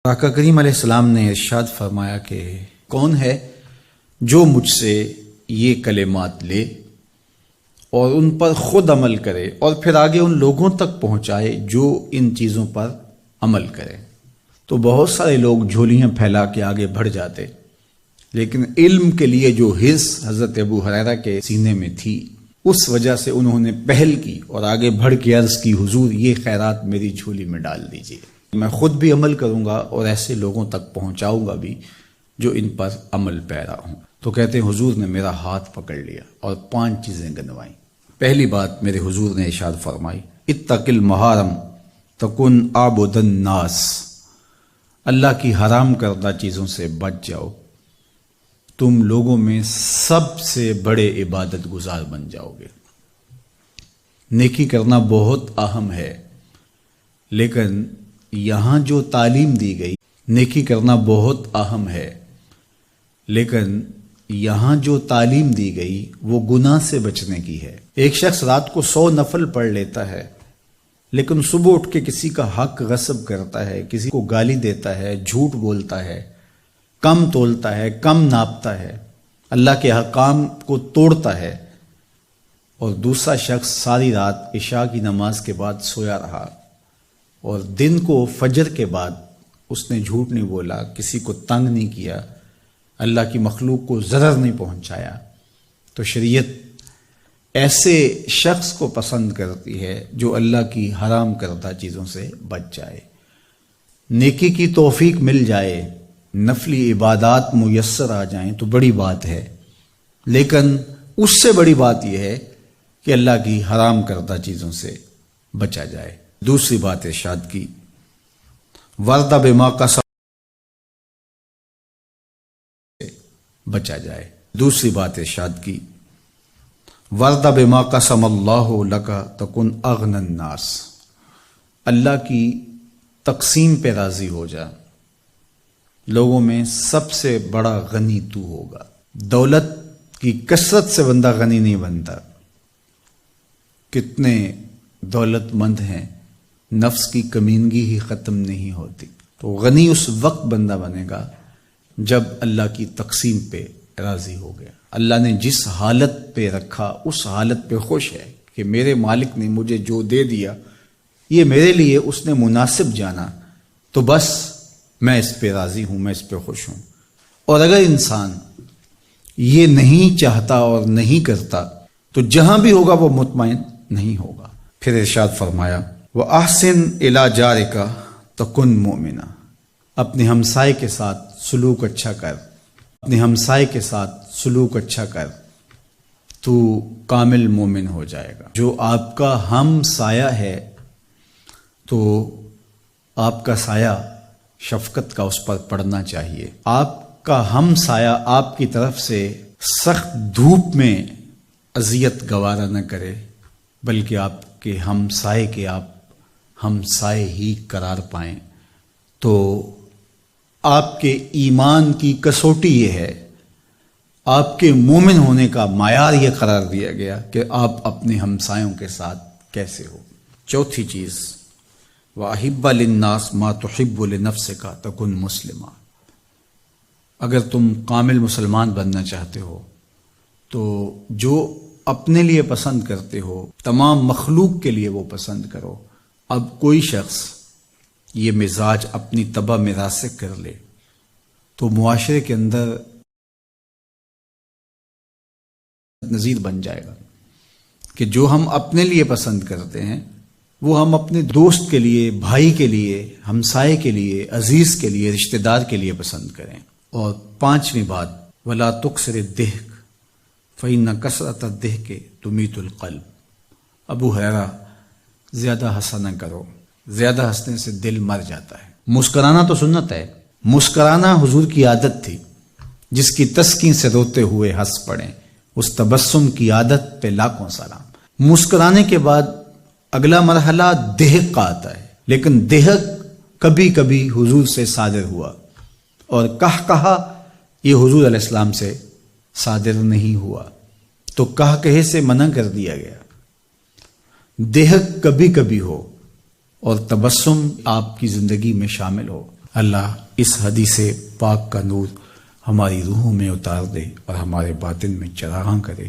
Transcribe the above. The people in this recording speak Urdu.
آقا کریم علیہ السلام نے ارشاد فرمایا کہ کون ہے جو مجھ سے یہ کلمات لے اور ان پر خود عمل کرے اور پھر آگے ان لوگوں تک پہنچائے جو ان چیزوں پر عمل کرے۔ تو بہت سارے لوگ جھولیاں پھیلا کے آگے بڑھ جاتے، لیکن علم کے لیے جو حرص حضرت ابو ہریرہ کے سینے میں تھی اس وجہ سے انہوں نے پہل کی اور آگے بڑھ کے عرض کی، حضور یہ خیرات میری جھولی میں ڈال دیجیے، میں خود بھی عمل کروں گا اور ایسے لوگوں تک پہنچاؤں گا بھی جو ان پر عمل پیرا ہوں۔ تو کہتے ہیں حضور نے میرا ہاتھ پکڑ لیا اور 5 چیزیں گنوائیں۔ پہلی بات میرے حضور نے ارشاد فرمائی، اتق المحارم تکن عابد الناس، اللہ کی حرام کردہ چیزوں سے بچ جاؤ، تم لوگوں میں سب سے بڑے عبادت گزار بن جاؤ گے۔ نیکی کرنا بہت اہم ہے، لیکن یہاں جو تعلیم دی گئی، نیکی کرنا بہت اہم ہے، لیکن یہاں جو تعلیم دی گئی وہ گناہ سے بچنے کی ہے۔ ایک شخص رات کو 100 نفل پڑھ لیتا ہے، لیکن صبح اٹھ کے کسی کا حق غصب کرتا ہے، کسی کو گالی دیتا ہے، جھوٹ بولتا ہے، کم تولتا ہے، کم ناپتا ہے، اللہ کے احکام کو توڑتا ہے، اور دوسرا شخص ساری رات عشاء کی نماز کے بعد سویا رہا اور دن کو فجر کے بعد اس نے جھوٹ نہیں بولا، کسی کو تنگ نہیں کیا، اللہ کی مخلوق کو ضرر نہیں پہنچایا، تو شریعت ایسے شخص کو پسند کرتی ہے جو اللہ کی حرام کردہ چیزوں سے بچ جائے۔ نیکی کی توفیق مل جائے، نفلی عبادات میسر آ جائیں تو بڑی بات ہے، لیکن اس سے بڑی بات یہ ہے کہ اللہ کی حرام کردہ چیزوں سے بچا جائے۔ دوسری بات ارشاد کی، وَرْضَ بِمَا قَسَمَ، بچا جائے۔ دوسری بات ارشاد کی، وَرْضَ بِمَا قَسَمَ اللَّهُ لَكَ تَكُنْ أَغْنَى النَّاسِ، اللہ کی تقسیم پہ راضی ہو جا، لوگوں میں سب سے بڑا غنی تو ہوگا۔ دولت کی کثرت سے بندہ غنی نہیں بنتا، کتنے دولت مند ہیں، نفس کی کمینگی ہی ختم نہیں ہوتی۔ تو غنی اس وقت بندہ بنے گا جب اللہ کی تقسیم پہ راضی ہو گیا، اللہ نے جس حالت پہ رکھا اس حالت پہ خوش ہے کہ میرے مالک نے مجھے جو دے دیا یہ میرے لیے اس نے مناسب جانا، تو بس میں اس پہ راضی ہوں، میں اس پہ خوش ہوں۔ اور اگر انسان یہ نہیں چاہتا اور نہیں کرتا تو جہاں بھی ہوگا وہ مطمئن نہیں ہوگا۔ پھر ارشاد فرمایا، وَأَحْسِنْ إِلَى جَارِكَ تَكُنْ مُؤْمِنًا، اپنے ہمسائے کے ساتھ سلوک اچھا کر، اپنے ہمسائے کے ساتھ سلوک اچھا کر، تو کامل مومن ہو جائے گا۔ جو آپ کا ہم سایہ ہے تو آپ کا سایہ شفقت کا اس پر پڑنا چاہیے۔ آپ کا ہم سایہ آپ کی طرف سے سخت دھوپ میں اذیت گوارا نہ کرے، بلکہ آپ کے ہم سائے کے آپ ہم سائے ہی قرار پائیں۔ تو آپ کے ایمان کی کسوٹی یہ ہے، آپ کے مومن ہونے کا معیار یہ قرار دیا گیا کہ آپ اپنے ہمسایوں کے ساتھ کیسے ہو۔ چوتھی چیز، وَأَحِبَّ لِلنَّاسِ مَا تُحِبُّ لِنَفْسِكَ تَكُنْ مُسْلِمًا، اگر تم کامل مسلمان بننا چاہتے ہو تو جو اپنے لیے پسند کرتے ہو تمام مخلوق کے لیے وہ پسند کرو۔ اب کوئی شخص یہ مزاج اپنی طبع میں راسخ کر لے تو معاشرے کے اندر نظیر بن جائے گا کہ جو ہم اپنے لیے پسند کرتے ہیں وہ ہم اپنے دوست کے لیے، بھائی کے لیے، ہمسائے کے لیے، عزیز کے لیے، رشتہ دار کے لیے پسند کریں۔ اور 5ویں بات، وَلَا تُكْثِرِ الضِّحْكَ فَإِنَّ كَثْرَةَ الضِّحْكِ تُمِيتُ الْقَلْبَ، ابو ہریرہ زیادہ ہنسا نہ کرو، زیادہ ہنسنے سے دل مر جاتا ہے۔ مسکرانا تو سنت ہے، مسکرانا حضور کی عادت تھی، جس کی تسکین سے روتے ہوئے ہنس پڑیں، اس تبسم کی عادت پہ لاکھوں سلام۔ مسکرانے کے بعد اگلا مرحلہ دہک کا آتا ہے، لیکن دہک کبھی کبھی حضور سے صادر ہوا، اور کہا یہ حضور علیہ السلام سے صادر نہیں ہوا، تو کہے سے منع کر دیا گیا۔ دہک کبھی کبھی ہو اور تبسم آپ کی زندگی میں شامل ہو۔ اللہ اس حدیث پاک کا نور ہماری روحوں میں اتار دے اور ہمارے باطن میں چراغاں کرے.